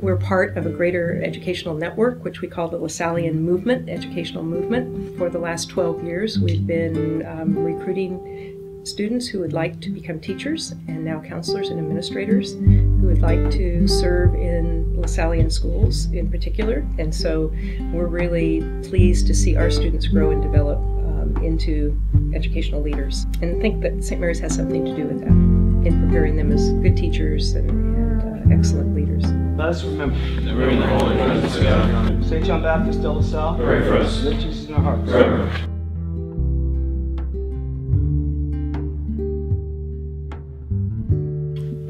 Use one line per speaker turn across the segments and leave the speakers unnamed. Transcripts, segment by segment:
We're part of a greater educational network, which we call the Lasallian Movement, Educational Movement. For the last 12 years, we've been recruiting students who would like to become teachers and now counselors and administrators who would like to serve in Lasallian schools in particular. And so we're really pleased to see our students grow and develop into educational leaders. And I think that St. Mary's has something to do with that in preparing them as good teachers and excellent leaders.
Let us remember that we're in the holy presence of God. St. John Baptist, De La Salle,
pray for us.
Lift Jesus in our hearts.
Forever.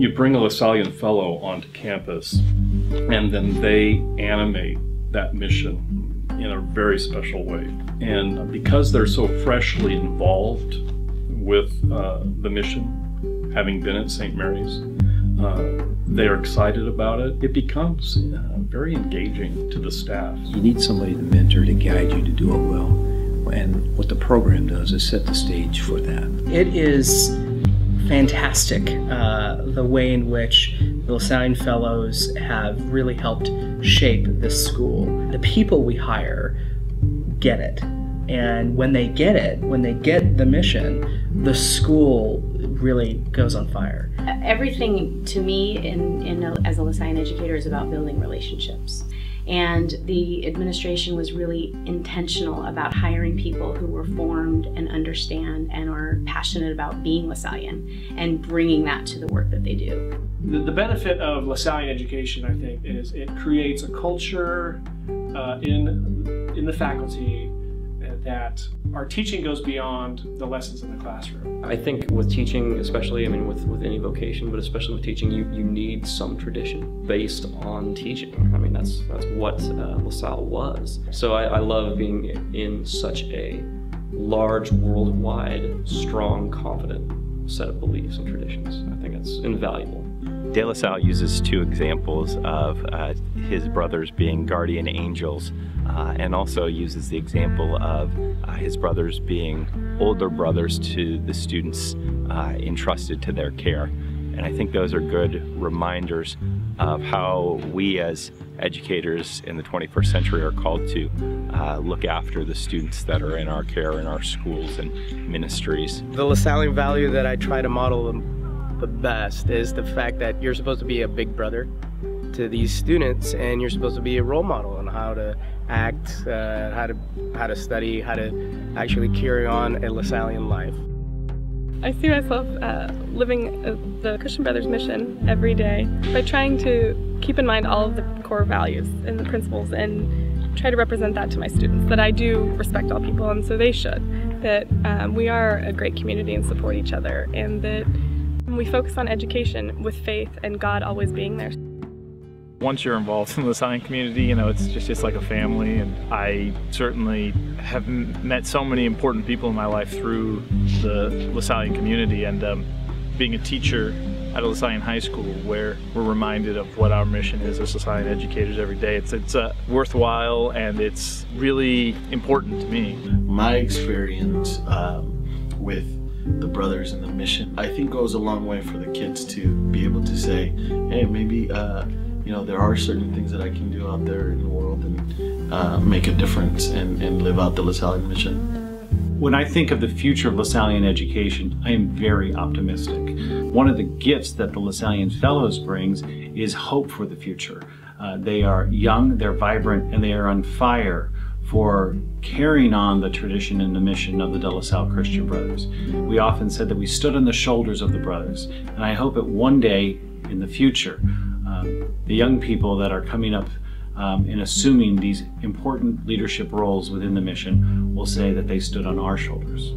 You bring a Lasallian fellow onto campus, and then they animate that mission in a very special way. And because they're so freshly involved with the mission, having been at St. Mary's, they're excited about it. It becomes very engaging to the staff.
You need somebody to mentor, to guide you to do it well. And what the program does is set the stage for that.
It is fantastic the way in which the Lasallian Fellows have really helped shape this school. The people we hire get it. And when they get it, when they get the mission, the school really goes on fire.
Everything to me as a Lasallian educator is about building relationships. And the administration was really intentional about hiring people who were formed and understand and are passionate about being Lasallian and bringing that to the work that they do.
The benefit of Lasallian education, I think, is it creates a culture in the faculty that our teaching goes beyond the lessons in the classroom.
I think with teaching, especially, I mean with any vocation, but especially with teaching, you need some tradition based on teaching. I mean that's what LaSalle was. So I love being in such a large, worldwide, strong, confident set of beliefs and traditions. I think it's invaluable.
De La Salle uses two examples of his brothers being guardian angels, and also uses the example of his brothers being older brothers to the students entrusted to their care. And I think those are good reminders of how we as educators in the 21st century are called to look after the students that are in our care in our schools and ministries.
The Lasallian value that I try to model the best is the fact that you're supposed to be a big brother to these students, and you're supposed to be a role model on how to act, how to study, how to actually carry on a Lasallian life.
I see myself living the Christian Brothers mission every day by trying to keep in mind all of the core values and the principles and try to represent that to my students, that I do respect all people and so they should, that we are a great community and support each other, and that we focus on education with faith and God always being there.
Once you're involved in the Lasallian community, you know, it's just like a family, and I certainly have met so many important people in my life through the Lasallian community, and being a teacher at a Lasallian high school where we're reminded of what our mission is as Lasallian educators every day. It's worthwhile, and it's really important to me.
My experience with the brothers and the mission, I think, goes a long way for the kids to be able to say, hey, maybe you know, there are certain things that I can do out there in the world and make a difference and live out the Lasallian mission.
When I think of the future of Lasallian education, I am very optimistic. One of the gifts that the Lasallian Fellows brings is hope for the future. They are young, they're vibrant, and they are on fire for carrying on the tradition and the mission of the De La Salle Christian Brothers. We often said that we stood on the shoulders of the brothers, and I hope that one day in the future, the young people that are coming up and assuming these important leadership roles within the mission will say that they stood on our shoulders.